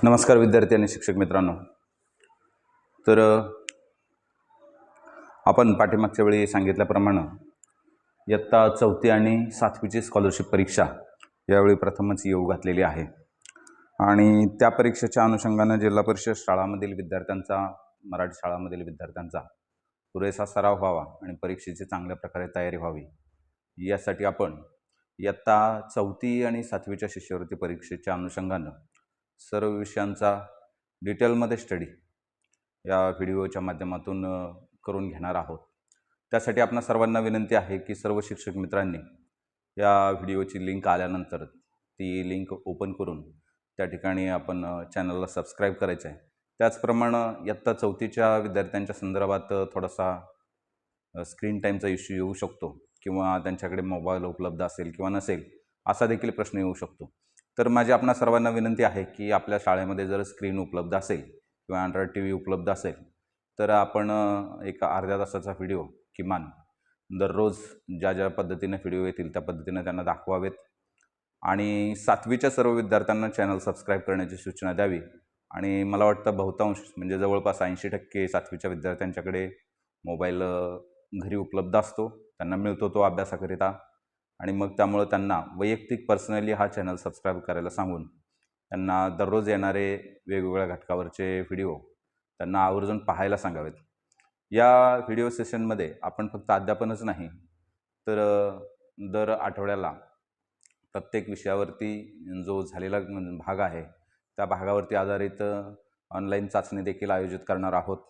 नमस्कार विद्यार्थी आणि शिक्षक मित्रांनो. तर आपण पाठीमागच्या वेळी सांगितल्याप्रमाणे इयत्ता 4थी आणि 7वीची स्कॉलरशिप परीक्षा यावेळी प्रथमच येऊ घातलेली आहे आणि त्या परीक्षेच्या अनुषंगाने जिल्हा परिषद शाळांमधील विद्यार्थ्यांचा, मराठी शाळांमधील विद्यार्थ्यांचा पुरेसा सराव व्हावा आणि परीक्षेची चांगल्या प्रकारे तयारी व्हावी यासाठी आपण इयत्ता 4थी आणि 7वीच्या शिष्यवृत्ती परीक्षेच्या अनुषंगाने सर्व विषयांचा डिटेलमध्ये स्टडी या व्हिडिओच्या माध्यमातून करून घेणार आहोत. त्यासाठी आपणा सर्वांना विनंती आहे की सर्व शिक्षक मित्रांनी या व्हिडिओची लिंक आल्यानंतर ती लिंक ओपन करून त्या ठिकाणी आपण चॅनलला सबस्क्राईब करायचं आहे. त्याचप्रमाणे इयत्ता 4थीच्या विद्यार्थ्यांच्या संदर्भात थोडासा स्क्रीन टाईमचा इश्यू येऊ शकतो किंवा त्यांच्याकडे मोबाईल उपलब्ध असेल किंवा नसेल असा देखील प्रश्न येऊ शकतो. तर माझी आपणा सर्वांना विनंती आहे की आपल्या शाळेमध्ये जर स्क्रीन उपलब्ध असेल किंवा अँड्रॉइड टी व्ही उपलब्ध असेल तर आपण एक अर्ध्या तासाचा व्हिडिओ किमान दररोज ज्या पद्धतीने व्हिडिओ येतील त्या पद्धतीने त्यांना दाखवावेत आणि 7वीच्या सर्व विद्यार्थ्यांना चॅनल सबस्क्राईब करण्याची सूचना द्यावी. आणि मला वाटतं बहुतांश म्हणजे जवळपास 80% 7वीच्या विद्यार्थ्यांच्याकडे मोबाईल घरी उपलब्ध असतो, त्यांना मिळतो तो अभ्यासाकरिता आणि मग त्यामुळे त्यांना वैयक्तिक पर्सनली हा चॅनल सबस्क्राईब करायला सांगून त्यांना दररोज येणारे वेगवेगळ्या घटकावरचे व्हिडिओ त्यांना आवर्जून पाहायला सांगावेत. या व्हिडिओ सेशनमध्ये आपण फक्त अध्यापनच नाही तर दर आठवड्याला प्रत्येक विषयावरती जो झालेला भाग आहे त्या भागावरती आधारित ऑनलाईन चाचणी देखील आयोजित करणार आहोत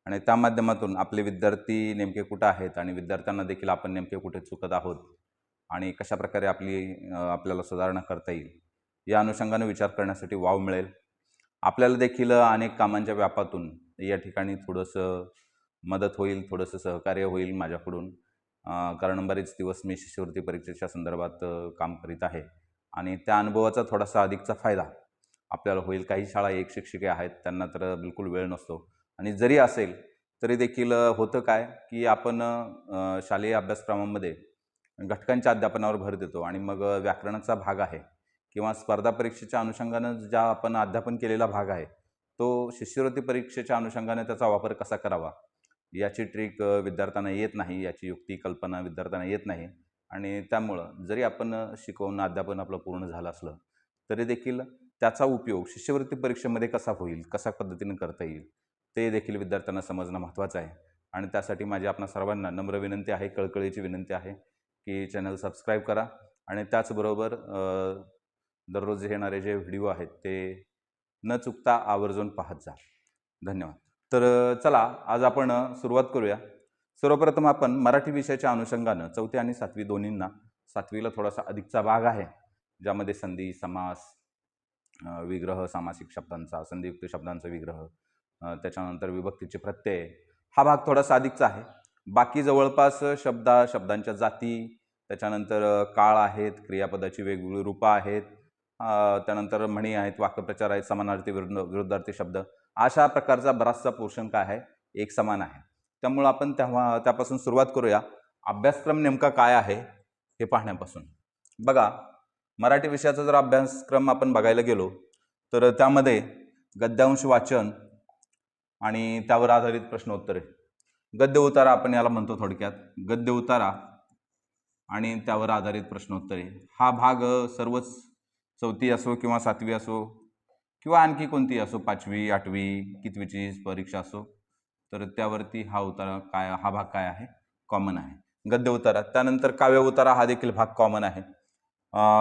आणि त्या माध्यमातून आपले विद्यार्थी नेमके कुठे आहेत आणि विद्यार्थ्यांना देखील आपण नेमके कुठे चुकत आहोत आणि कशाप्रकारे आपल्याला सुधारणा करता येईल या अनुषंगाने विचार करण्यासाठी वाव मिळेल. आपल्याला देखील अनेक कामांच्या व्यापातून या ठिकाणी थोडंसं मदत होईल, थोडंसं सहकार्य होईल माझ्याकडून, कारण बरेच दिवस मी शिष्यवृत्ती परीक्षेच्या संदर्भात काम करीत आहे आणि त्या अनुभवाचा थोडासा अधिकचा फायदा आपल्याला होईल. काही शाळा एक शिक्षिके आहेत, त्यांना तर बिलकुल वेळ नसतो आणि जरी असेल तरी देखील होतं काय की आपण शालेय अभ्यासक्रमामध्ये घटकांच्या अध्यापनावर भर देतो आणि मग व्याकरणाचा भाग आहे किंवा स्पर्धा परीक्षेच्या अनुषंगानं ज्या आपण अध्यापन केलेला भाग आहे तो शिष्यवृत्ती परीक्षेच्या अनुषंगाने त्याचा वापर कसा करावा याची ट्रिक विद्यार्थ्यांना येत नाही, याची युक्ती कल्पना विद्यार्थ्यांना येत नाही आणि त्यामुळं जरी आपण शिकवून अध्यापन आपलं पूर्ण झालं असलं तरी देखील त्याचा उपयोग शिष्यवृत्ती परीक्षेमध्ये कसा होईल, कशा पद्धतीने करता येईल ते देखील विद्यार्थ्यांना समजणं महत्त्वाचं आहे. आणि त्यासाठी माझी आपणा सर्वांना नम्र विनंती आहे, कळकळीची विनंती आहे की चॅनल सबस्क्राईब करा आणि त्याचबरोबर दररोज येणारे जे व्हिडिओ आहेत ते न चुकता आवर्जून पाहत जा. धन्यवाद. तर चला आज आपण सुरुवात करूया. सर्वप्रथम आपण मराठी विषयाच्या अनुषंगानं 4थी आणि 7वी दोन्हींना, 7वीला थोडासा अधिकचा भाग आहे ज्यामध्ये संधी, समास, विग्रह, सामासिक शब्दांचा, संधियुक्त शब्दांचा विग्रह, त्याच्यानंतर विभक्तीचे प्रत्यय, हा भाग थोडासा अधिकचा आहे. बाकी जवळपास शब्दांच्या जाती, त्याच्यानंतर काळ आहेत, क्रियापदाची वेगवेगळी रूपं आहेत, त्यानंतर म्हणी आहेत, वाक्यप्रचार आहेत, समानार्थी विरुद्धार्थी शब्द, अशा प्रकारचा बराचसा पोर्शन काय आहे एक समान आहे. त्यामुळे आपण त्यापासून सुरुवात करूया. अभ्यासक्रम नेमका काय आहे हे पाहण्यापासून. बघा, मराठी विषयाचा जर अभ्यासक्रम आपण बघायला गेलो तर त्यामध्ये गद्यांश वाचन आणि त्यावर आधारित प्रश्नोत्तरे, गद्य उतारा आपण याला म्हणतो थोडक्यात, गद्य उतारा आणि त्यावर आधारित प्रश्नोत्तरे हा भाग सर्वच 4थी असो किंवा 7वी असो किंवा आणखी कोणती असो, 5वी 8वी कितवीची परीक्षा असो, तर त्यावरती हा भाग काय आहे, कॉमन आहे, गद्य उतारा. त्यानंतर काव्य उतारा हा देखील भाग कॉमन आहे.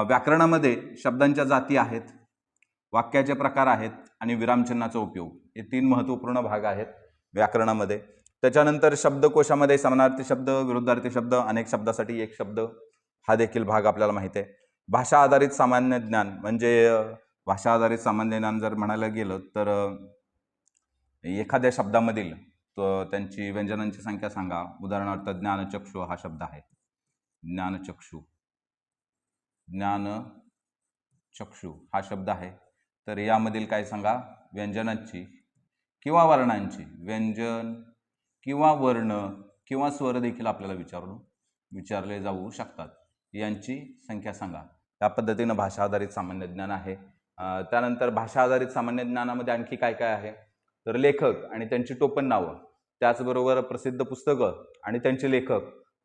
व्याकरणामध्ये शब्दांच्या जाती आहेत, वाक्याचे प्रकार आहेत आणि विरामचिन्हाचा उपयोग, हे 3 महत्त्वपूर्ण भाग आहेत व्याकरणामध्ये. त्याच्यानंतर शब्दकोशामध्ये समानार्थी शब्द, विरुद्धार्थी शब्द, अनेक शब्दासाठी एक शब्द, हा देखील भाग आपल्याला माहिती आहे. भाषा आधारित सामान्य ज्ञान, म्हणजे भाषा आधारित सामान्य ज्ञान जर म्हणायला गेलं तर एखाद्या शब्दामधील त्यांची व्यंजनांची संख्या सांगा. उदाहरणार्थ ज्ञानचक्षु हा शब्द आहे, ज्ञानचक्षु, ज्ञानचक्षु हा शब्द आहे, तर यामधील काय सांगा, व्यंजनांची किंवा वर्णांची, व्यंजन किंवा वर्ण किंवा स्वर देखील आपल्याला विचारले जाऊ शकतात, यांची संख्या सांगा. त्या पद्धतीनं भाषा आधारित सामान्य ज्ञान आहे. त्यानंतर भाषा आधारित सामान्य ज्ञानामध्ये आणखी काय काय आहे, तर लेखक आणि त्यांची टोपण नावं, त्याचबरोबर प्रसिद्ध पुस्तकं आणि त्यांचे लेखक,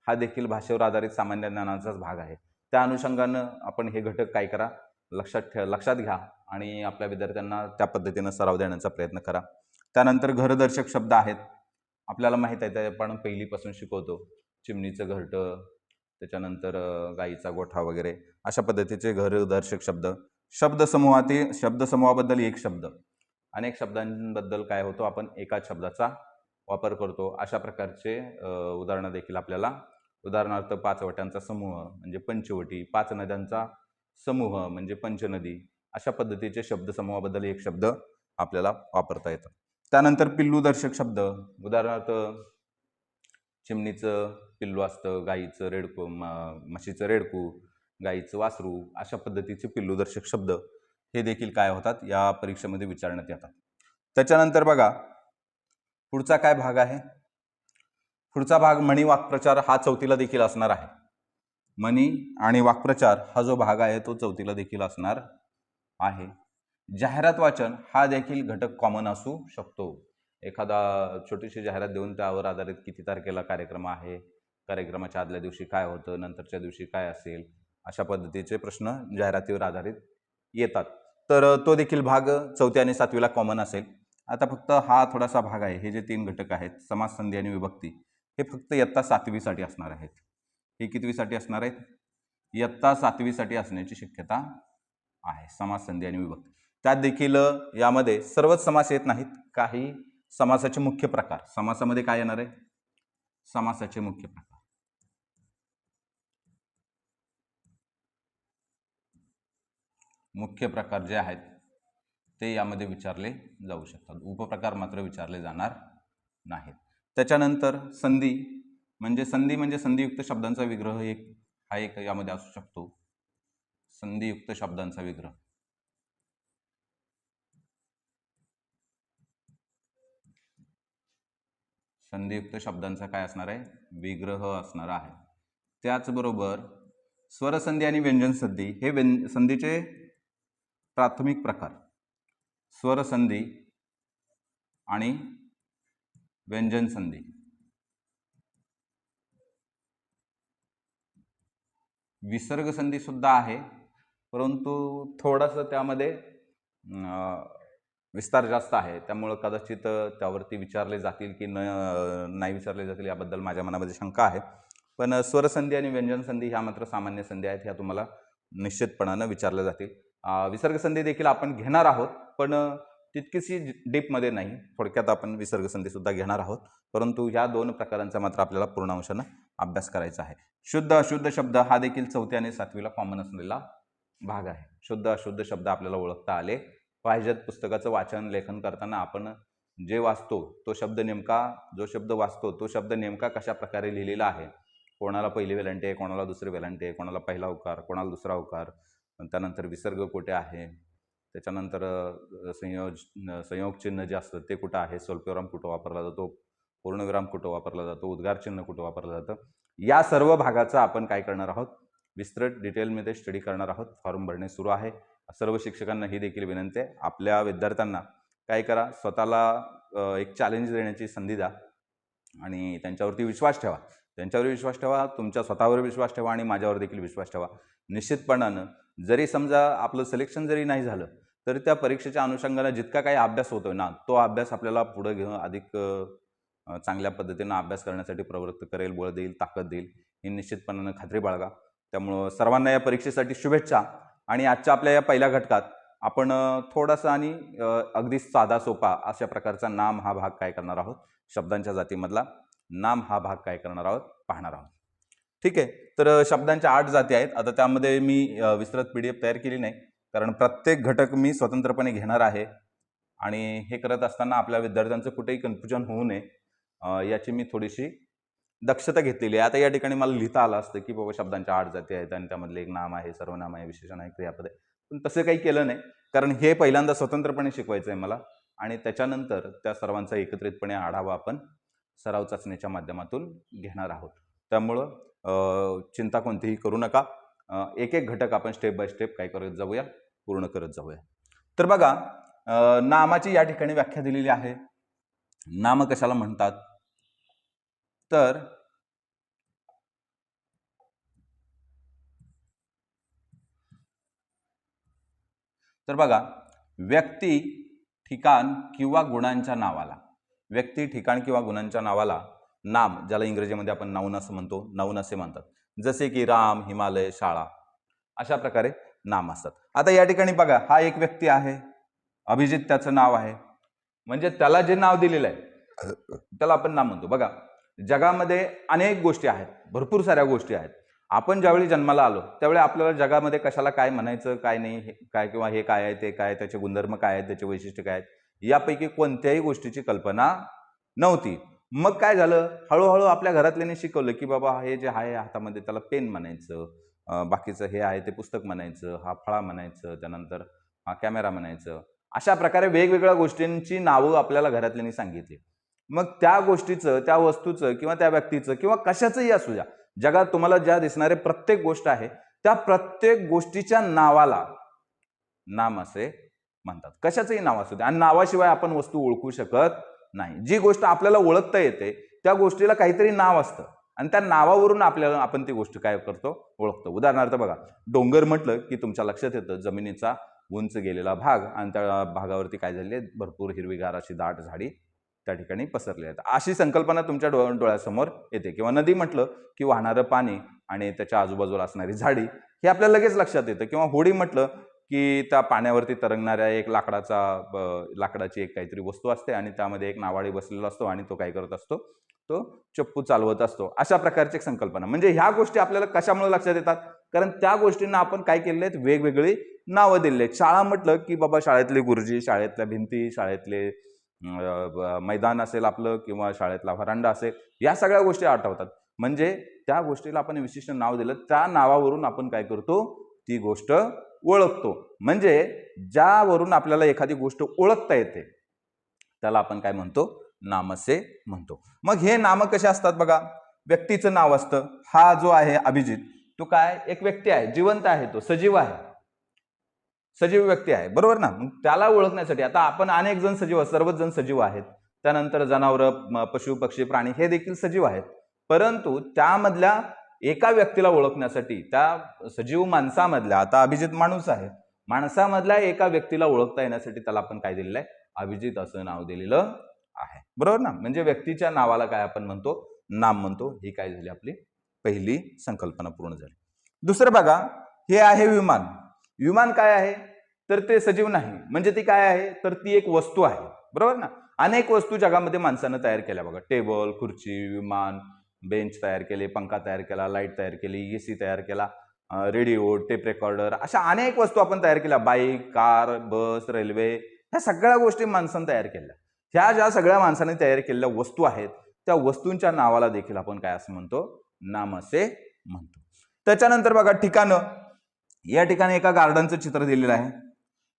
हा देखील भाषेवर आधारित सामान्य ज्ञानाचाच भाग आहे. त्या अनुषंगानं आपण हे घटक काय करा, लक्षात घ्या आणि आपल्या विद्यार्थ्यांना त्या पद्धतीनं सराव देण्याचा प्रयत्न करा. त्यानंतर घरदर्शक शब्द आहेत. आपल्याला माहीत आहे, ते आपण पहिलीपासून शिकवतो. चिमणीचं घरटं, त्याच्यानंतर गाईचा गोठा वगैरे अशा पद्धतीचे घरदर्शक शब्द. शब्दसमूहाबद्दल एक शब्द, अनेक शब्दांबद्दल काय होतो, आपण एकाच शब्दाचा वापर करतो. अशा प्रकारचे उदाहरणं देखील आपल्याला, उदाहरणार्थ 5 वट्यांचा समूह म्हणजे पंचवटी, 5 नद्यांचा समूह म्हणजे पंचनदी, अशा पद्धतीचे शब्दसमूहाबद्दल एक शब्द आपल्याला वापरता येतं. त्यानंतर पिल्लूदर्शक शब्द, उदाहरणार्थ चिमणीचं पिल्लू असतं, गाईचं रेडकू, म्हशीचं रेडकू, गाईचं वासरू, अशा पद्धतीचे पिल्लूदर्शक शब्द हे देखील काय होतात, या परीक्षेमध्ये विचारण्यात येतात. त्याच्यानंतर बघा पुढचा काय भाग आहे, पुढचा भाग म्हणी वाक्प्रचार हा 4थीला देखील असणार आहे. म्हणी आणि वाक्प्रचार हा जो भाग आहे तो 4थीला देखील असणार आहे. जाहिरात वाचन हा देखील घटक कॉमन असू शकतो. एखादा छोटीशी जाहिरात देऊन त्यावर आधारित किती तारखेला कार्यक्रम आहे, कार्यक्रमाच्या आदल्या दिवशी काय होतं, नंतरच्या दिवशी काय असेल, अशा पद्धतीचे प्रश्न जाहिरातीवर आधारित येतात. तर तो देखील भाग 4थी आणि 7वीला कॉमन असेल. आता फक्त हा थोडासा भाग आहे, हे जे 3 घटक आहेत, समास, संधी आणि विभक्ती, हे फक्त इयत्ता 7वीसाठी असणार आहेत. हे कितवीसाठी असणार आहेत, इयत्ता 7वीसाठी असण्याची शक्यता आहे, समास, संधी आणि विभक्ती. त्यात देखील यामध्ये सर्वच समास येत नाहीत, काही समासाचे मुख्य प्रकार. समासामध्ये काय येणार आहे, समासाचे मुख्य प्रकार, मुख्य प्रकार जे आहेत ते यामध्ये विचारले जाऊ शकतात. उपप्रकार मात्र विचारले जाणार नाहीत. त्याच्यानंतर संधी म्हणजे संधियुक्त शब्दांचा विग्रह हा एक यामध्ये असू शकतो. संधियुक्त शब्दांचा विग्रह, संधियुक्त शब्दांचा काय असणार आहे, विग्रह असणार आहे. त्याचबरोबर स्वरसंधी आणि व्यंजन संधी हे संधीचे प्राथमिक प्रकार, स्वरसंधी आणि व्यंजन संधी. विसर्ग संधी सुद्धा आहे, परंतु थोडंसं त्यामध्ये विस्तार जास्त आहे, त्यामुळं कदाचित त्यावरती विचारले जातील की नाही विचारले जातील याबद्दल माझ्या मनामध्ये शंका आहे. पण स्वरसंधी आणि व्यंजन संधी ह्या मात्र सामान्य संधी आहेत, ह्या तुम्हाला निश्चितपणानं विचारल्या जातील. विसर्ग संधी देखील आपण घेणार आहोत, पण तितकीशी डीपमध्ये नाही. थोडक्यात आपण विसर्ग संधी सुद्धा घेणार आहोत, परंतु ह्या 2 प्रकारांचा मात्र आपल्याला पूर्ण अंशानं अभ्यास करायचा आहे. शुद्ध अशुद्ध शब्द हा देखील 4थी आणि 7वीला कॉमन असलेला भाग आहे. शुद्ध अशुद्ध शब्द आपल्याला ओळखता आले पाहिजेत. पुस्तकाचं वाचन लेखन करताना आपण जे वाचतो तो शब्द नेमका, जो शब्द वाचतो तो शब्द नेमका कशा प्रकारे लिहिलेला आहे, कोणाला पहिली वेलांटी आहे, कोणाला दुसरी वेलांटी आहे, कोणाला पहिला उकार, कोणाला दुसरा उकार, त्यानंतर विसर्ग कुठे आहे, त्याच्यानंतर संयोग चिन्ह जे असतं ते कुठं आहे, स्वल्पविराम कुठं वापरला जातो, पूर्णविराम कुठं वापरला जातो, उद्गार चिन्ह कुठं वापरलं जातं, या सर्व भागाचा आपण काय करणार आहोत, विस्तृत डिटेलमध्ये स्टडी करणार आहोत. फॉर्म भरणे सुरू आहे. सर्व शिक्षकांना ही देखील विनंती आहे, आपल्या विद्यार्थ्यांना काय करा, स्वतःला एक चॅलेंज देण्याची संधी द्या आणि त्यांच्यावरती विश्वास ठेवा. त्यांच्यावर विश्वास ठेवा, तुमच्या स्वतःवर विश्वास ठेवा आणि माझ्यावर देखील विश्वास ठेवा. निश्चितपणानं जरी समजा आपलं सिलेक्शन जरी नाही झालं तरी त्या परीक्षेच्या अनुषंगाने जितका काही अभ्यास होतोय ना, तो अभ्यास आपल्याला पुढे घेऊन अधिक चांगल्या पद्धतीनं अभ्यास करण्यासाठी प्रवृत्त करेल, बळ देईल, ताकद देईल, ही निश्चितपणानं खात्री बाळगा. त्यामुळं सर्वांना या परीक्षेसाठी शुभेच्छा. आणि आजच्या आपल्या या पहिल्या घटकात आपण थोडासा आणि अगदी साधा सोपा अशा प्रकारचा नाम हा भाग काय करणार आहोत, शब्दांच्या जातीमधला नाम हा भाग काय करणार आहोत, पाहणार आहोत. ठीक आहे. तर शब्दांच्या 8 जाती आहेत. आता त्यामध्ये मी विस्तृत PDF तयार केली नाही, कारण प्रत्येक घटक मी स्वतंत्रपणे घेणार आहे आणि हे करत असताना आपल्या विद्यार्थ्यांचं कुठेही कन्फ्युजन होऊ नये याची मी थोडीशी दक्षता घेतलेली आहे. आता या ठिकाणी मला लिहिता आलं असतं की बाबा शब्दांच्या 8 जाती आहेत आणि त्यामधले एक नाम आहे, सर्वनाम आहे, विशेषण आहे, क्रियापद आहे, पण तसं काही केलं नाही, कारण हे पहिल्यांदा स्वतंत्रपणे शिकवायचं आहे मला आणि त्याच्यानंतर त्या सर्वांचा एकत्रितपणे आढावा आपण सराव चाचणीच्या माध्यमातून घेणार आहोत. त्यामुळं चिंता कोणतीही करू नका. एक एक घटक आपण स्टेप बाय स्टेप काय करत जाऊया, पूर्ण करत जाऊया. तर बघा नामाची या ठिकाणी व्याख्या दिलेली आहे. नाम कशाला म्हणतात तर बघा, व्यक्ती, ठिकाण किंवा गुणांच्या नावाला, व्यक्ती, ठिकाण किंवा गुणांच्या नावाला नाम, ज्याला इंग्रजीमध्ये आपण नाउन असं म्हणतो, नाउन असे म्हणतात. जसे की राम, हिमालय, शाळा, अशा प्रकारे नाम असतात. आता या ठिकाणी बघा, हा एक व्यक्ती आहे, अभिजित त्याचं नाव आहे, म्हणजे त्याला जे नाव दिलेलं आहे त्याला आपण नाम म्हणतो. बघा, जगामध्ये अनेक गोष्टी आहेत, भरपूर साऱ्या गोष्टी आहेत. आपण ज्यावेळी जन्माला आलो त्यावेळी आपल्याला जगामध्ये कशाला काय म्हणायचं, काय नाही, काय किंवा हे काय आहे, ते काय, त्याचे गुणधर्म काय आहेत, त्याचे वैशिष्ट्य काय आहेत, यापैकी कोणत्याही गोष्टीची कल्पना नव्हती. मग काय झालं, हळूहळू आपल्या घरातल्यांनी शिकवलं की बाबा हे जे आहे हातामध्ये त्याला पेन म्हणायचं, बाकीचं हे आहे ते पुस्तक म्हणायचं, हा फळा म्हणायचं, त्यानंतर हा कॅमेरा म्हणायचं. अशा प्रकारे वेगवेगळ्या गोष्टींची नावं आपल्याला घरातल्यांनी सांगितली. मग त्या गोष्टीचं, त्या वस्तूचं किंवा त्या व्यक्तीचं किंवा कशाचंही असू द्या, जगात तुम्हाला ज्या दिसणारे प्रत्येक गोष्ट आहे त्या प्रत्येक गोष्टीच्या नावाला नाम असे म्हणतात. कशाचंही नाव असू द्या, आणि नावाशिवाय आपण वस्तू ओळखू शकत नाही. जी गोष्ट आपल्याला ओळखता येते त्या गोष्टीला काहीतरी नाव असतं आणि त्या नावावरून आपण ती गोष्ट काय करतो, ओळखतो. उदाहरणार्थ बघा, डोंगर म्हटलं की तुमच्या लक्षात येतं जमिनीचा उंच गेलेला भाग, आणि त्या भागावरती काय झाले, भरपूर हिरवीगार अशी दाट झाडी त्या ठिकाणी पसरली आहेत. अशी संकल्पना तुमच्या डोळ्यासमोर येते. किंवा नदी म्हटलं की वाहणारं पाणी आणि त्याच्या आजूबाजूला असणारी झाडी, हे आपल्याला लगेच लक्षात येतं. किंवा होडी म्हटलं की त्या पाण्यावरती तरंगणाऱ्या एक लाकडाची एक काहीतरी वस्तू असते आणि त्यामध्ये एक नावाडी बसलेला असतो आणि तो काय करत असतो, तो चप्पू चालवत असतो. अशा प्रकारची एक संकल्पना. म्हणजे ह्या गोष्टी आपल्याला कशामुळे लक्षात येतात, कारण त्या गोष्टींना आपण काय केलेले आहेत, वेगवेगळी नावं दिलेली आहेत. शाळा म्हटलं की बाबा शाळेतली गुरुजी, शाळेतल्या भिंती, शाळेतले मैदान असेल आपलं किंवा शाळेतला व्हरांडा असेल, या सगळ्या गोष्टी आठवतात. म्हणजे त्या गोष्टीला आपण विशिष्ट नाव दिलं, त्या नावावरून आपण काय करतो, ती गोष्ट ओळखतो. म्हणजे ज्यावरून आपल्याला एखादी गोष्ट ओळखता येते त्याला आपण काय म्हणतो, नाम असे म्हणतो. मग हे नाम कसे असतात बघा, व्यक्तीचं नाव असतं. हा जो आहे अभिजित, तो काय एक व्यक्ती आहे, जिवंत आहे, तो सजीव आहे, सजीव व्यक्ती आहे, बरोबर ना. मग त्याला ओळखण्यासाठी आता आपण अनेक जण सजीव, सर्वच जण सजीव आहेत. त्यानंतर जनावरं, पशु पक्षी, प्राणी हे देखील सजीव आहेत. परंतु त्यामधल्या एका व्यक्तीला ओळखण्यासाठी, त्या सजीव माणसामधल्या, आता अभिजित माणूस आहे, माणसामधल्या एका व्यक्तीला ओळखता येण्यासाठी त्याला आपण काय दिलेलं आहे, अभिजित असं नाव दिलेलं आहे, बरोबर ना. म्हणजे व्यक्तीच्या नावाला काय आपण म्हणतो, नाम म्हणतो. ही काय झाली, आपली पहिली संकल्पना पूर्ण झाली. दुसरं बघा, हे आहे विमान. विमान काय आहे, तर ते सजीव नाही. म्हणजे ती काय आहे, तर ती एक वस्तू आहे, बरोबर ना. अनेक वस्तू जगामध्ये माणसानं तयार केल्या बघा. टेबल, खुर्ची, विमान, बेंच तयार केले, पंखा तयार केला, लाईट तयार केली, एसी तयार केला, रेडिओ, टेप रेकॉर्डर, अशा अनेक वस्तू आपण तयार केल्या. बाईक, कार, बस, रेल्वे, ह्या सगळ्या गोष्टी माणसानं तयार केल्या. ह्या ज्या सगळ्या माणसाने तयार केलेल्या वस्तू आहेत, त्या वस्तूंच्या नावाला देखील आपण काय असं म्हणतो, नाम असे म्हणतो. त्याच्यानंतर बघा, ठिकाणं. या ठिकाणी एका गार्डनचं चित्र दिलेलं आहे.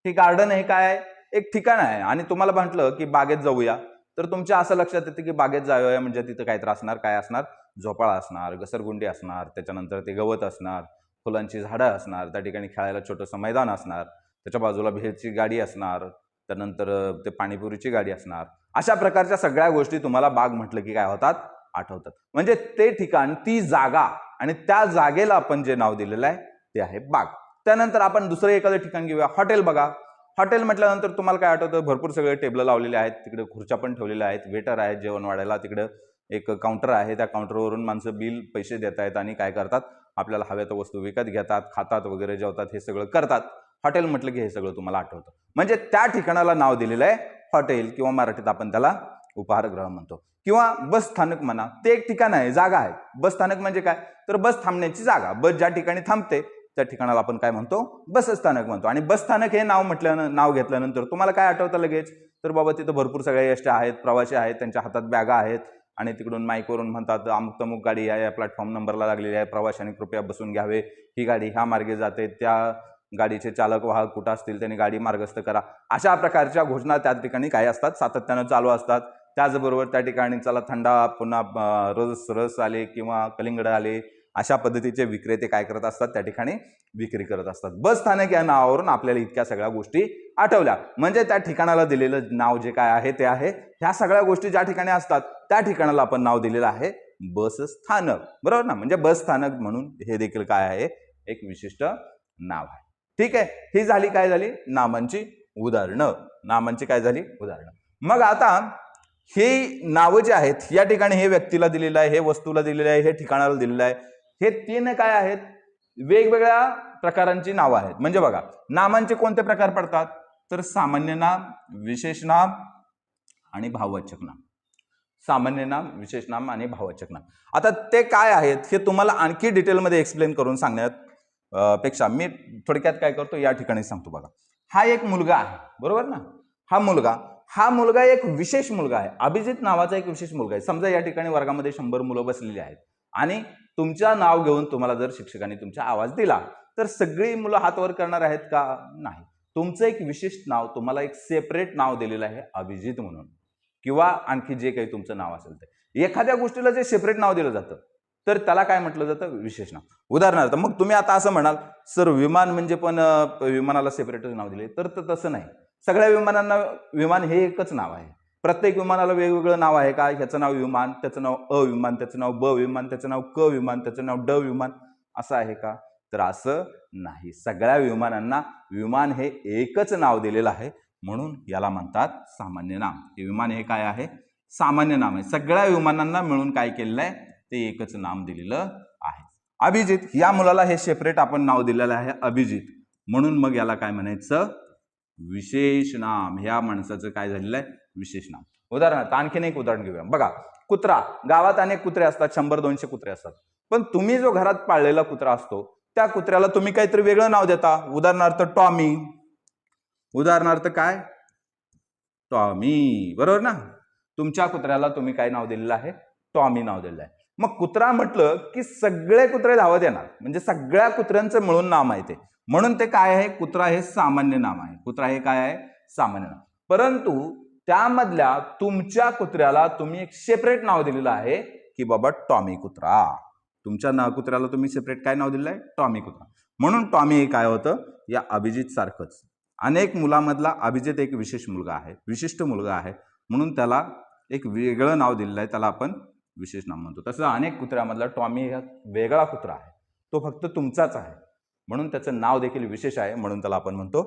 हे गार्डन हे काय, एक ठिकाण आहे. आणि तुम्हाला म्हटलं की बागेत जाऊया, तर तुमच्या असं लक्षात येतं की बागेत जाऊया म्हणजे तिथं काय असणार, काय असणार, झोपाळा असणार, घसरगुंडी असणार, त्याच्यानंतर ते गवत असणार, फुलांची झाडं असणार, त्या ठिकाणी खेळायला छोटंसं मैदान असणार, त्याच्या बाजूला भेळची गाडी असणार, त्यानंतर ते पाणीपुरीची गाडी असणार. अशा प्रकारच्या सगळ्या गोष्टी तुम्हाला बाग म्हटलं की काय होतात, आठवतात. म्हणजे ते ठिकाण, ती जागा, आणि त्या जागेला आपण जे नाव दिलेलं आहे ते आहे बाग. त्यानंतर आपण दुसरं एखादं ठिकाण घेऊया, हॉटेल. बघा, हॉटेल म्हटल्यानंतर तुम्हाला काय आठवतं, भरपूर सगळे टेबल लावलेले आहेत, तिकडे खुर्च्या पण ठेवलेल्या आहेत, वेटर आहेत जेवण वाढायला, तिकडे एक काउंटर आहे, त्या काउंटरवरून माणसं बिल, पैसे देत आहेत आणि काय करतात, आपल्याला हव्या त्या वस्तू विकत घेतात, खातात वगैरे, जेवतात, हे सगळं करतात. हॉटेल म्हटलं की हे सगळं तुम्हाला आठवतं. म्हणजे त्या ठिकाणाला नाव दिलेलं आहे हॉटेल, किंवा मराठीत आपण त्याला उपहारगृह म्हणतो. किंवा बस स्थानक म्हणा, ते एक ठिकाण आहे, जागा आहे. बस स्थानक म्हणजे काय, तर बस थांबण्याची जागा. बस ज्या ठिकाणी थांबते त्या ठिकाणाला आपण काय म्हणतो, बस स्थानक म्हणतो. आणि बस स्थानक हे नाव घेतल्यानंतर तुम्हाला काय आठवतं लगेच, तर बाबा तिथं भरपूर सगळे एसट्या आहेत, प्रवासी आहेत, त्यांच्या हातात बॅगा आहेत आणि तिकडून माईकवरून म्हणतात, अमुक तमुक गाडी आहे, या प्लॅटफॉर्म नंबरला लागलेली आहे, प्रवाशांनी कृपया बसून घ्यावे, ही गाडी ह्या मार्गे जाते, त्या गाडीचे चालक वाहक कुठं असतील त्यांनी गाडी मार्गस्थ करा. अशा प्रकारच्या घोषणा त्या ठिकाणी काय असतात, सातत्यानं चालू असतात. त्याचबरोबर त्या ठिकाणी चला थंडा, पुन्हा रस आले किंवा कलिंगड आले, अशा पद्धतीचे विक्रेते काय करत असतात, त्या ठिकाणी विक्री करत असतात. बस स्थानक या नावावरून आपल्याला इतक्या सगळ्या गोष्टी आठवल्या. म्हणजे त्या ठिकाणाला दिलेलं नाव जे काय आहे ते आहे. ह्या सगळ्या गोष्टी ज्या ठिकाणी असतात त्या ठिकाणाला आपण नाव दिलेलं आहे बस स्थानक, बरोबर ना. म्हणजे बस स्थानक म्हणून हे देखील काय आहे, एक विशिष्ट नाव आहे. ठीक आहे, ही झाली काय झाली नामांची उदाहरणं. नामांची काय झाली उदाहरणं. मग आता हे नावं जे आहेत या ठिकाणी हे व्यक्तीला दिलेलं आहे, हे वस्तूला दिलेलं आहे, हे ठिकाणाला दिलेलं आहे. हे तीन काय आहेत, वेगवेगळ्या प्रकारांची नावं आहेत. म्हणजे बघा नामांचे कोणते प्रकार पडतात, तर सामान्य नाम, विशेष नाम आणि भाववाचक नाम. सामान्य नाम, विशेष नाम आणि भाववाचक नाम. आता ते काय आहेत हे तुम्हाला आणखी डिटेलमध्ये एक्सप्लेन करून सांगण्यात पेक्षा मी थोडक्यात काय करतो या ठिकाणी सांगतो. बघा हा एक मुलगा आहे, बरोबर ना. हा मुलगा एक विशेष मुलगा आहे. अभिजित नावाचा एक विशेष मुलगा आहे. समजा या ठिकाणी वर्गामध्ये 100 मुलं बसलेली आहेत आणि तुमच्या नाव घेऊन तुम्हाला जर शिक्षकांनी तुमचा आवाज दिला तर सगळी मुलं हात वर करणार आहेत का, नाही. तुमचं एक विशिष्ट नाव, तुम्हाला एक सेपरेट नाव दिलेलं आहे अभिजित म्हणून, किंवा आणखी जे काही तुमचं नाव असेल ते. एखाद्या गोष्टीला जे सेपरेट नाव दिलं जातं तर त्याला काय म्हटलं जातं, विशेष नाव. उदाहरणार्थ मग तुम्ही आता असं म्हणाल सर विमान म्हणजे पण विमानाला सेपरेटच नाव दिले, तर तसं नाही. सगळ्या विमानांना विमान हे एकच नाव आहे. प्रत्येक विमानाला वेगवेगळं नाव आहे का, ह्याचं नाव विमान, त्याचं नाव अविमान, त्याचं नाव ब विमान, त्याचं नाव क विमान, त्याचं नाव ड विमान असं आहे का, तर असं नाही. सगळ्या विमानांना विमान हे एकच नाव दिलेलं आहे, म्हणून याला म्हणतात सामान्य नाम. हे विमान हे काय आहे, सामान्य नाम आहे. सगळ्या विमानांना मिळून काय केलेलं आहे, ते एकच नाम दिलेलं आहे. अभिजित या मुलाला हे सेपरेट आपण नाव दिलेलं आहे अभिजित, म्हणून मग याला काय म्हणायचं, विशेष नाम. ह्या माणसाचं काय झालेलं आहे, विशेष नाम. उदाहरणार्थ आणखीन एक उदाहरण घेऊया. बघा कुत्रा, गावात अनेक कुत्रे असतात, 100-200 कुत्रे असतात. पण तुम्ही जो घरात पाळलेला कुत्रा असतो त्या कुत्र्याला तुम्ही काहीतरी वेगळं नाव देता. उदाहरणार्थ टॉमी. उदाहरणार्थ काय, टॉमी, बरोबर ना. तुमच्या कुत्र्याला तुम्ही काय नाव दिलेलं आहे, टॉमी नाव दिलेलं आहे. मग कुत्रा म्हटलं की सगळे कुत्रे धावत येणार, म्हणजे सगळ्या कुत्र्यांचं मिळून नाम आहे ते, म्हणून ते काय आहे, कुत्रा हे सामान्य नाम आहे. कुत्रा हे काय आहे, सामान्य नाम. परंतु त्यामधल्या तुमच्या कुत्र्याला तुम्ही एक सेपरेट नाव दिलेलं आहे की बाबा टॉमी कुत्रा. तुमच्या कुत्र्याला तुम्ही सेपरेट काय नाव दिलेलं आहे, टॉमी कुत्रा. म्हणून टॉमी हे काय होतं, या अभिजित सारखंच अनेक मुलांमधला अभिजित एक विशेष मुलगा आहे, विशिष्ट मुलगा आहे, म्हणून त्याला एक वेगळं नाव दिलेलं आहे, त्याला आपण विशेष नाम म्हणतो. तसं अनेक कुत्र्यामधला टॉमी हा वेगळा कुत्रा आहे, तो फक्त तुमचाच आहे, म्हणून त्याचं नाव देखील विशेष आहे, म्हणून त्याला आपण म्हणतो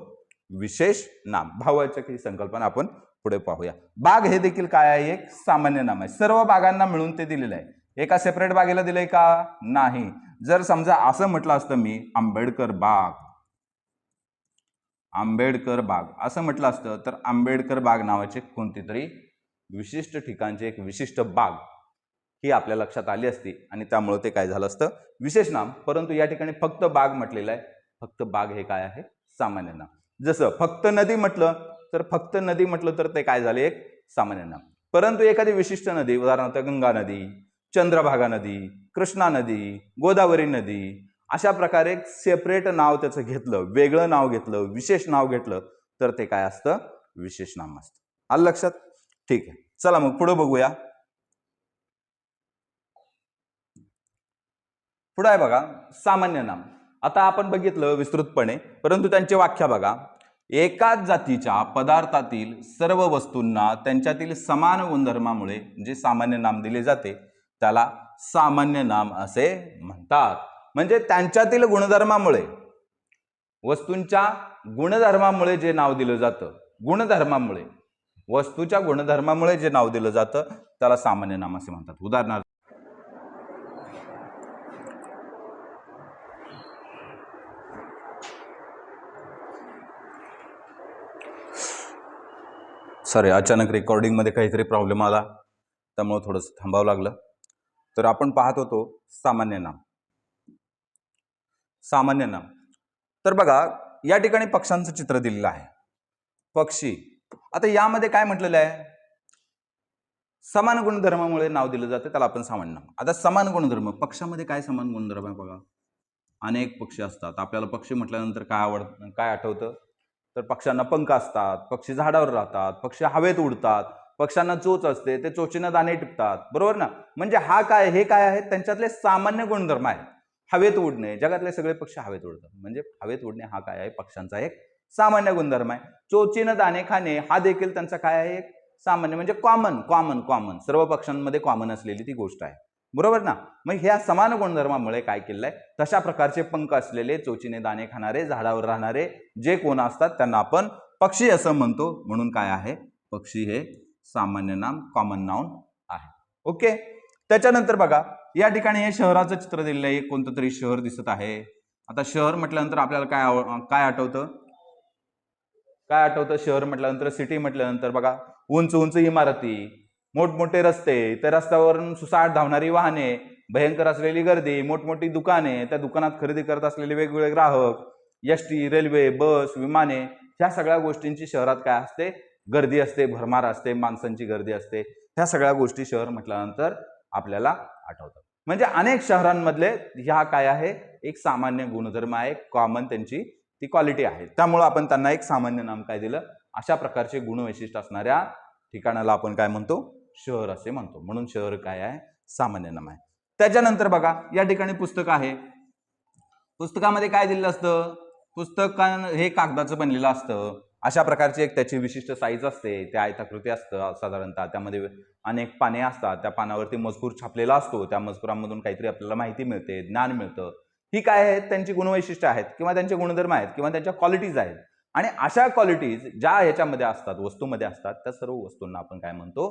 विशेष नाम. भाववाचक ही संकल्पना आपण पुढे पाहूया. बाग हे देखील काय आहे, एक सामान्य नाम आहे. सर्व बागांना मिळून ते दिलेलं आहे. एका सेपरेट बागेला दिलंय का, नाही. जर समजा असं म्हटलं असतं मी आंबेडकर बाग, आंबेडकर बाग असं म्हटलं असतं तर आंबेडकर बाग नावाचे कोणती तरी विशिष्ट ठिकाणचे एक विशिष्ट बाग ही आपल्या लक्षात आली असती आणि त्यामुळे ते काय झालं असतं, विशेष नाम. परंतु या ठिकाणी फक्त बाग म्हटलेलं आहे. फक्त बाग हे काय आहे, सामान्य नाम. जसं फक्त नदी म्हटलं तर ते काय झाले, एक सामान्य नाम. परंतु एखादी विशिष्ट नदी, उदाहरणार्थ गंगा नदी, चंद्रभागा नदी, कृष्णा नदी, गोदावरी नदी, अशा प्रकारे सेपरेट नाव त्याचं घेतलं, वेगळं नाव घेतलं, विशेष नाव घेतलं तर ते काय असतं, विशेष नाम असतं. आलं लक्षात, ठीक आहे. चला मग पुढे बघूया. पुढे आहे बघा सामान्य नाम. आता आपण बघितलं विस्तृतपणे, परंतु त्यांची व्याख्या बघा. एकाच जातीच्या पदार्थातील सर्व वस्तूंना त्यांच्यातील समान गुणधर्मामुळे जे सामान्य नाम दिले जाते त्याला सामान्य नाम असे म्हणतात. म्हणजे त्यांच्यातील गुणधर्मामुळे, वस्तूंच्या गुणधर्मामुळे जे नाव दिलं जातं, गुणधर्मामुळे, वस्तूच्या गुणधर्मामुळे जे नाव दिलं जातं त्याला सामान्य नाम असे म्हणतात. उदाहरणार्थ सॉरी, अचानक रेकॉर्डिंगमध्ये काहीतरी प्रॉब्लेम आला त्यामुळे थोडंसं थांबावं लागलं. तर आपण पाहत होतो सामान्य नाम. सामान्य नाम तर बघा या ठिकाणी पक्ष्यांचं चित्र दिलेलं आहे. पक्षी, आता यामध्ये काय म्हटलेलं आहे, समान गुणधर्मामुळे नाव दिलं जाते त्याला आपण सामान्य नाम. आता समान गुणधर्म, पक्षामध्ये काय समान गुणधर्म आहे बघा. अनेक पक्षी असतात. आपल्याला पक्षी म्हटल्यानंतर काय आठवतं, तर पक्ष्यांना पंख असतात, पक्षी झाडावर राहतात, पक्षी हवेत उडतात, पक्ष्यांना चोच असते, ते चोचीनं दाणे टिपतात, बरोबर ना. म्हणजे हा काय, हे काय आहे, त्यांच्यातले सामान्य गुणधर्म आहेत. हवेत उडणे, जगातले सगळे पक्षी हवेत उडतात, म्हणजे हवेत उडणे हा काय आहे, पक्ष्यांचा एक सामान्य गुणधर्म आहे. चोचीनं दाणे खाणे हा देखील त्यांचा काय आहे, एक सामान्य म्हणजे कॉमन कॉमन कॉमन सर्व पक्ष्यांमध्ये कॉमन असलेली ती गोष्ट आहे, बरोबर ना. मग ह्या समान गुणधर्मामुळे काय केलंय, तशा प्रकारचे पंख असलेले चोचीने दाणे खाणारे झाडावर राहणारे जे कोण असतात त्यांना आपण पक्षी असं म्हणतो. म्हणून काय आहे, पक्षी हे सामान्य नाम कॉमन नाउन आहे. ओके. त्याच्यानंतर बघा या ठिकाणी हे शहराचं चित्र दिलेलं आहे, कोणतं तरी शहर दिसत आहे. आता शहर म्हटल्यानंतर आपल्याला काय आठवतं, काय आठवतं शहर म्हटल्यानंतर, सिटी म्हटल्यानंतर बघा उंच उंच इमारती, मोठमोठे रस्ते, त्या रस्त्यावरून सुसाट धावणारी वाहने, भयंकर असलेली गर्दी, मोठमोठी दुकाने, त्या दुकानात खरेदी करत असलेले वेगवेगळे ग्राहक, एसटी, रेल्वे, बस, विमाने, ह्या सगळ्या गोष्टींची शहरात काय असते, गर्दी असते, भरमार असते, माणसांची गर्दी असते. ह्या सगळ्या गोष्टी शहर म्हटल्यानंतर आपल्याला आठवतात. म्हणजे अनेक शहरांमधले ह्या काय आहे, एक सामान्य गुणधर्म आहे, कॉमन त्यांची ती क्वालिटी आहे. त्यामुळे आपण त्यांना एक सामान्य नाम काय दिलं, अशा प्रकारचे गुणवैशिष्ट्य असणाऱ्या ठिकाणाला आपण काय म्हणतो, शहर असे म्हणतो. म्हणून शहर काय आहे, सामान्य नाम आहे. त्याच्यानंतर बघा या ठिकाणी पुस्तक आहे. पुस्तकामध्ये काय दिलेलं असतं, पुस्तक हे कागदाचं बनलेलं असतं. अशा प्रकारची एक त्याची विशिष्ट साईज असते, त्या आयताकृती असतं साधारणतः, त्यामध्ये अनेक पाने असतात, त्या पानावरती मजकूर छापलेला असतो, त्या मजकुरामधून काहीतरी आपल्याला माहिती मिळते, ज्ञान मिळतं. ही काय आहेत, त्यांची गुणवैशिष्ट्य आहेत किंवा त्यांचे गुणधर्म आहेत किंवा त्यांच्या क्वालिटीज आहेत. आणि अशा क्वालिटीज ज्या ह्याच्यामध्ये असतात, वस्तूमध्ये असतात, त्या सर्व वस्तूंना आपण काय म्हणतो,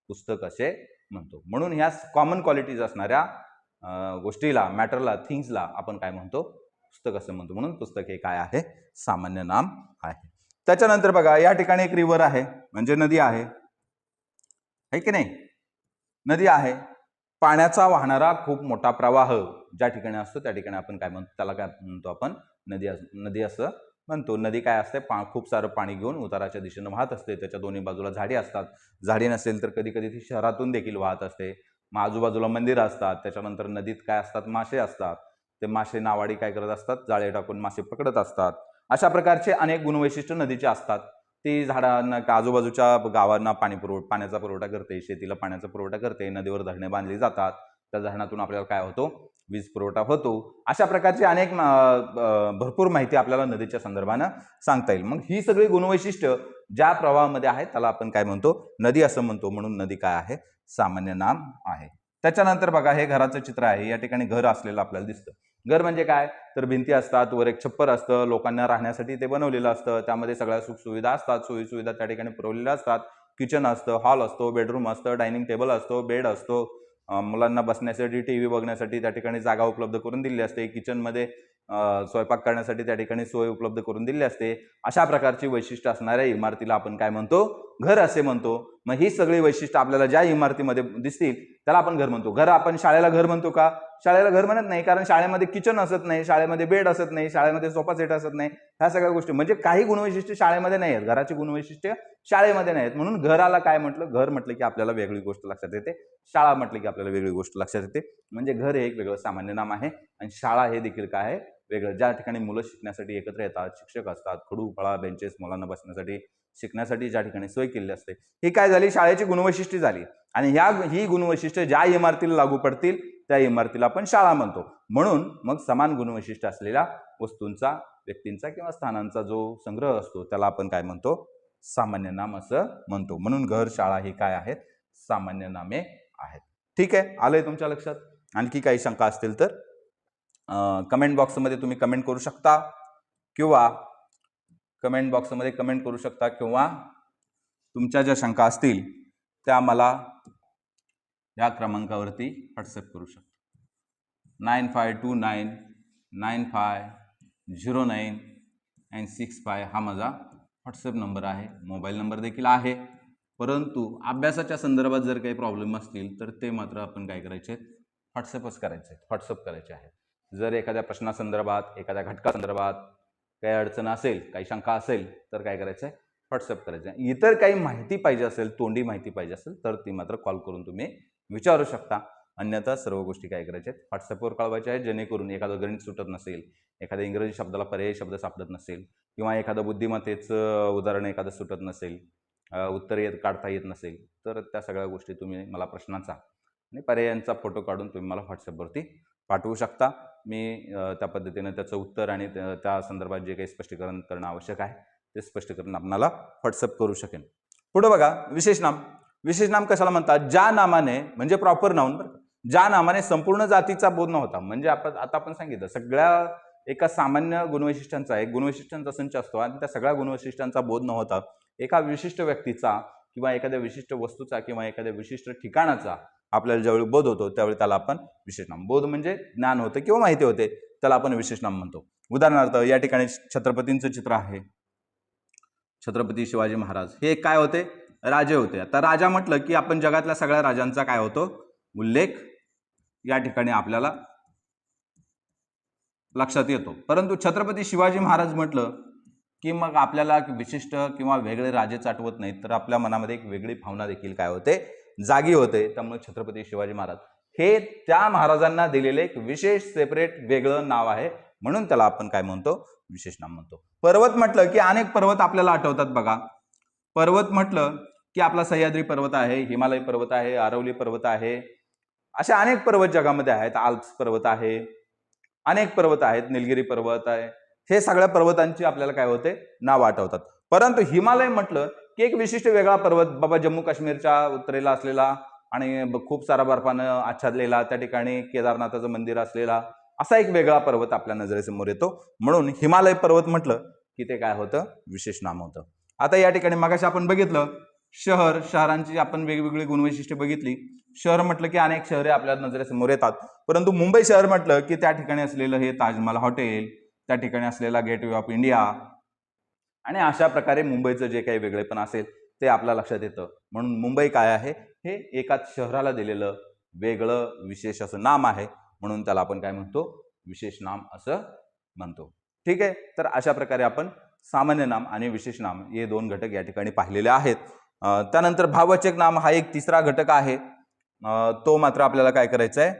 पुस्तक असे म्हणतो. म्हणून ह्या कॉमन क्वालिटीज असणाऱ्या गोष्टीला, मॅटरला, थिंग्सला आपण काय म्हणतो, पुस्तक असं म्हणतो. म्हणून पुस्तक हे काय आहे, सामान्य नाम आहे. त्याच्यानंतर बघा या ठिकाणी एक रिव्हर आहे, म्हणजे नदी आहे की नाही, नदी आहे. पाण्याचा वाहणारा खूप मोठा प्रवाह ज्या ठिकाणी असतो त्या ठिकाणी आपण काय म्हणतो, त्याला काय म्हणतो आपण, नदी असं म्हणतो. नदी काय असते, खूप सारं पाणी घेऊन उताराच्या दिशेने वाहत असते. त्याच्या दोन्ही बाजूला झाडी असतात. झाडी नसेल तर कधी कधी ती शहरातून देखील वाहत असते. मग आजूबाजूला मंदिरं असतात. त्याच्यानंतर नदीत काय असतात, मासे असतात. ते मासे नावाडी काय करत असतात, जाळे टाकून मासे पकडत असतात. अशा प्रकारचे अनेक गुणवैशिष्ट्य नदीचे असतात. ती झाडांना, आजूबाजूच्या गावांना पाण्याचा पुरवठा करते, शेतीला पाण्याचा पुरवठा करते. नदीवर धरणे बांधली जातात, त्या धरणातून आपल्याला काय होतो, वीज पुरवठा होतो. अशा प्रकारची अनेक भरपूर माहिती आपल्याला नदीच्या संदर्भानं सांगता येईल. मग ही सगळी गुणवैशिष्ट्य ज्या प्रवाहामध्ये आहेत त्याला आपण काय म्हणतो, नदी असं म्हणतो. म्हणून नदी काय आहे, सामान्य नाम आहे. त्याच्यानंतर बघा हे घराचं चित्र आहे. या ठिकाणी घर असलेलं आपल्याला दिसतं. घर म्हणजे काय, तर भिंती असतात, वर एक छप्पर असतं, लोकांना राहण्यासाठी ते बनवलेलं असतं. त्यामध्ये सगळ्या सुखसुविधा असतात, सोयीसुविधा त्या ठिकाणी पुरवलेल्या असतात. किचन असतं, हॉल असतो, बेडरूम असतं, डायनिंग टेबल असतो, बेड असतो, मुलांना बसण्यासाठी, टीव्ही बघण्यासाठी त्या ठिकाणी जागा उपलब्ध करून दिली असते. किचनमध्ये स्वयंपाक करण्यासाठी त्या ठिकाणी सोय उपलब्ध करून दिली असते. अशा प्रकारची वैशिष्ट्य असणाऱ्या इमारतीला आपण काय म्हणतो, घर असे म्हणतो. मग ही सगळी वैशिष्ट्य आपल्याला ज्या इमारतीमध्ये दिसतील त्याला आपण घर म्हणतो. घर आपण शाळेला घर म्हणतो का, शाळेला घर म्हणत नाही, कारण शाळेमध्ये किचन असत नाही, शाळेमध्ये बेड असत नाही, शाळेमध्ये सोफा सेट असत नाही. ह्या सगळ्या गोष्टी म्हणजे काही गुणवैशिष्ट्य शाळेमध्ये नाही आहेत, घराची गुणवैशिष्ट्य शाळेमध्ये नाहीत. म्हणून घराला काय म्हटलं, घर म्हटलं की आपल्याला वेगळी गोष्ट लक्षात येते, शाळा म्हटलं की आपल्याला वेगळी गोष्ट लक्षात येते. म्हणजे घर हे एक वेगळं सामान्य नाम आहे आणि शाळा हे देखील काय आहे, वेगळं. ज्या ठिकाणी मुलं शिकण्यासाठी एकत्र येतात, शिक्षक असतात, खडू फळा बेंचेस मुलांना बसण्यासाठी, शिकण्यासाठी ज्या ठिकाणी सोय केली असते, ही काय झाली, शाळेची गुणवैशिष्ट्ये झाली. आणि ही गुणवैशिष्ट्ये ज्या इमारतीला लागू पडतील त्या इमारतीला आपण शाळा म्हणतो. म्हणून मग समान गुणवैशिष्ट्य असलेल्या वस्तूंचा, व्यक्तींचा किंवा स्थानांचा जो संग्रह असतो त्याला आपण काय म्हणतो, सामान्य नाम असं म्हणतो. म्हणून घर, शाळा ही काय आहेत, सामान्य नामे आहेत. ठीक आहे, आलंय तुमच्या लक्षात. आणखी काही शंका असतील तर कमेंट बॉक्समध्ये तुम्ही कमेंट करू शकता किंवा तुमच्या ज्या शंका असतील त्या मला या क्रमांकावरती व्हॉट्सअप करू शकता. 9529950965 हा माझा व्हॉट्सअप नंबर आहे. मोबाईल नंबर देखील आहे. परंतु अभ्यासाच्या संदर्भात जर काही प्रॉब्लेम असतील तर ते मात्र आपण काय करायचे, व्हॉट्सअप करायचे आहे. जर एखाद्या प्रश्नासंदर्भात, एखाद्या घटकासंदर्भात काही अडचण असेल, काही शंका असेल तर काय करायचं आहे, व्हॉट्सअप करायचं आहे. इतर काही माहिती पाहिजे असेल, तोंडी माहिती पाहिजे असेल तर ती मात्र कॉल करून तुम्ही विचारू शकता. अन्यथा सर्व गोष्टी काय करायच्या आहेत, व्हॉट्सअपवर कळवायच्या आहेत. जेणेकरून एखादं गणित सुटत नसेल, एखाद्या इंग्रजी शब्दाला पर्यायी शब्द सापडत नसेल किंवा एखादं बुद्धिमत्तेचं उदाहरण एखादं सुटत नसेल, उत्तर काढता येत नसेल तर त्या सगळ्या गोष्टी तुम्ही मला प्रश्नाचा आणि पर्यायांचा फोटो काढून तुम्ही मला व्हॉट्सअपवरती पाठवू शकता. मी त्या पद्धतीनं त्याचं उत्तर आणि त्या संदर्भात जे काही स्पष्टीकरण करणं आवश्यक आहे ते स्पष्टीकरण आपणाला व्हॉट्सअप करू शकेन. पुढे बघा, विशेष नाम. विशेष नाम कशाला म्हणतात? ज्या नामाने, म्हणजे प्रॉपर नाउन बरं, ज्या नामाने संपूर्ण जातीचा बोध न होता, म्हणजे आपण सांगितलं सगळ्या एका सामान्य गुणवैशिष्ट्यांचा, एक गुणवैशिष्ट्यांचा संच असतो आणि त्या सगळ्या गुणवैशिष्ट्यांचा बोध न होता एका विशिष्ट व्यक्तीचा किंवा एखाद्या विशिष्ट वस्तूचा किंवा एखाद्या विशिष्ट ठिकाणाचा आपल्याला ज्यावेळी बोध होतो त्यावेळी त्याला आपण विशेष नाम. बोध म्हणजे ज्ञान होते किंवा माहिती होते, त्याला आपण विशेष नाम म्हणतो. उदाहरणार्थ या ठिकाणी छत्रपतींचं चित्र आहे. छत्रपती शिवाजी महाराज हे काय होते? राजे होते. आता राजा म्हटलं की आपण जगातल्या सगळ्या राजांचा काय होतो? उल्लेख या ठिकाणी आपल्याला लक्षात येतो. परंतु छत्रपती शिवाजी महाराज म्हटलं की मग आपल्याला विशिष्ट किंवा वेगळे राजेच आठवत नाहीत, तर आपल्या मनामध्ये एक वेगळी भावना देखील काय होते? जागी होते. त्यामुळे छत्रपती शिवाजी महाराज हे त्या महाराजांना दिलेले एक विशेष सेपरेट वेगळं नाव आहे, म्हणून त्याला आपण काय म्हणतो? विशेष नाम म्हणतो. पर्वत म्हटलं की अनेक पर्वत आपल्याला आठवतात बघा. पर्वत म्हटलं की आपला सह्याद्री पर्वत आहे, हिमालय पर्वत आहे, आरवली पर्वत आहे, असे अनेक पर्वत जगामध्ये आहेत. आल्प्स पर्वत आहे, अनेक पर्वत आहेत, निलगिरी पर्वत आहे. हे सगळ्या पर्वतांची आपल्याला काय होते? नाव आठवतात. परंतु हिमालय म्हटलं की एक विशिष्ट वेगळा पर्वत बाबा, जम्मू काश्मीरच्या उत्तरेला असलेला आणि खूप सारा बर्फानं आच्छादलेला, त्या ठिकाणी केदारनाथाचं मंदिर असलेला असा एक वेगळा पर्वत आपल्या नजरेसमोर येतो. म्हणून हिमालय पर्वत म्हटलं की ते काय होतं? विशेष नाम होतं. आता या ठिकाणी मगाशी आपण बघितलं शहरांची आपण वेगवेगळी गुणवैशिष्ट्ये बघितली. शहर म्हटलं की अनेक शहरे आपल्या नजरेसमोर येतात. परंतु मुंबई शहर म्हटलं की त्या ठिकाणी असलेलं हे ताजमहल हॉटेल, त्या ठिकाणी असलेला गेटवे ऑफ इंडिया आणि अशा प्रकारे मुंबईचं जे काही वेगळेपण असेल ते आपल्या लक्षात येतं. म्हणून मुंबई काय आहे? हे एकाच शहराला दिलेलं वेगळं विशेष असं नाम आहे, म्हणून त्याला आपण काय म्हणतो? विशेष नाम असं म्हणतो. ठीक आहे. तर अशा प्रकारे आपण सामान्य नाम आणि विशेष नाम हे दोन घटक या ठिकाणी पाहिलेले आहेत. त्यानंतर भाववाचक नाम हा एक तिसरा घटक आहे. तो मात्र आपल्याला काय करायचा आहे?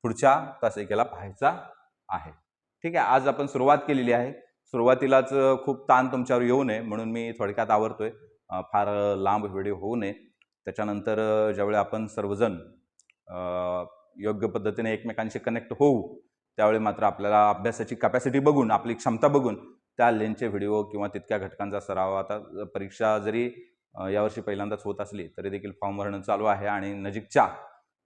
पुढच्या तासिकेला पाहायचा आहे. ठीक आहे. आज आपण सुरुवात केलेली आहे. सुरुवातीलाच खूप ताण तुमच्यावर येऊ नये म्हणून मी थोडक्यात आवरतोय, फार लांब व्हिडिओ होऊ नये. त्याच्यानंतर ज्यावेळी आपण सर्वजण योग्य पद्धतीने एकमेकांशी कनेक्ट होऊ त्यावेळी मात्र आपल्याला अभ्यासाची कॅपॅसिटी बघून, आपली क्षमता बघून त्या लेनचे व्हिडिओ किंवा तितक्या घटकांचा सराव, आता परीक्षा जरी यावर्षी पहिल्यांदाच होत असली तरी देखील फॉर्म भरणं चालू आहे आणि नजीकच्या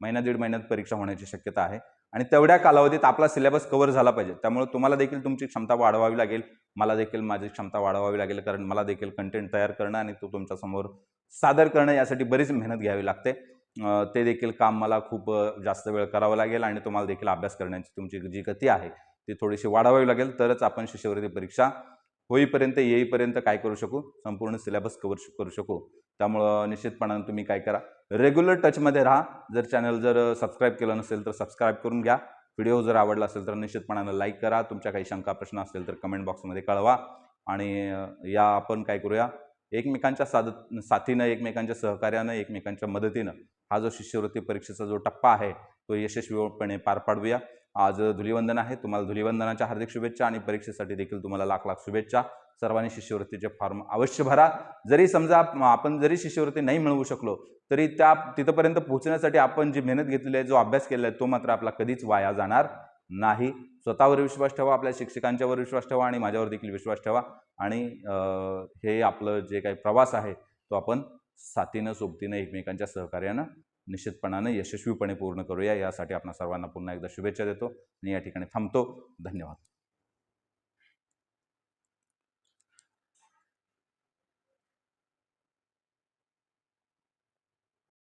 महिना दीड महिन्यात परीक्षा होण्याची शक्यता आहे आणि तेवढ्या कालावधीत आपला सिलेबस कव्हर झाला पाहिजे. त्यामुळे तुम्हाला देखील तुमची क्षमता वाढवावी लागेल, मला देखील माझी क्षमता वाढवावी लागेल, कारण मला देखील कंटेंट तयार करणं आणि तो तुमच्यासमोर सादर करणं यासाठी बरीच मेहनत घ्यावी लागते. ते देखील काम मला खूप जास्त वेळ करावं लागेल आणि तुम्हाला देखील अभ्यास करण्याची तुमची जी गती आहे ती थोडीशी वाढवावी लागेल, तरच आपण शिष्यवृत्ती परीक्षा होईपर्यंत येईपर्यंत काय करू शकू? संपूर्ण सिलेबस कव्हर करू शकू. त्यामुळं निश्चितपणाने तुम्ही काय करा? रेग्युलर टचमध्ये राहा. जर चॅनल सबस्क्राईब केलं नसेल तर सबस्क्राईब करून घ्या. व्हिडिओ जर आवडला असेल तर निश्चितपणाने लाईक करा. तुमच्या काही शंका प्रश्न असतील तर कमेंट बॉक्समध्ये कळवा आणि या आपण काय करूया? एकमेकांच्या साथीनं, एकमेकांच्या सहकार्यानं, एकमेकांच्या मदतीनं हा जो शिष्यवृत्ती परीक्षेचा जो टप्पा आहे तो यशस्वीपणे पार पाडूया. आज धुलीवंदन आहे. तुम्हाला धुलीवंदनाच्या हार्दिक शुभेच्छा आणि परीक्षेसाठी देखील तुम्हाला लाख लाख शुभेच्छा. सर्वांनी शिष्यवृत्तीचे फॉर्म अवश्य भरा. जरी समजा आपण जरी शिष्यवृत्ती नाही मिळवू शकलो तरी तिथपर्यंत पोहोचण्यासाठी आपण जी मेहनत घेतलेली आहे, जो अभ्यास केला आहे तो मात्र आपला कधीच वाया जाणार नाही. स्वतःवर विश्वास ठेवा, आपल्या शिक्षकांच्यावर विश्वास ठेवा आणि माझ्यावर देखील विश्वास ठेवा आणि हे आपलं जे काही प्रवास आहे तो आपण साथीनं, सोबतीनं, एकमेकांच्या सहकार्यानं निश्चितपणाने यशस्वीपणे पूर्ण करूया. यासाठी आपण सर्वांना पुन्हा एकदा शुभेच्छा देतो आणि या ठिकाणी थांबतो. धन्यवाद.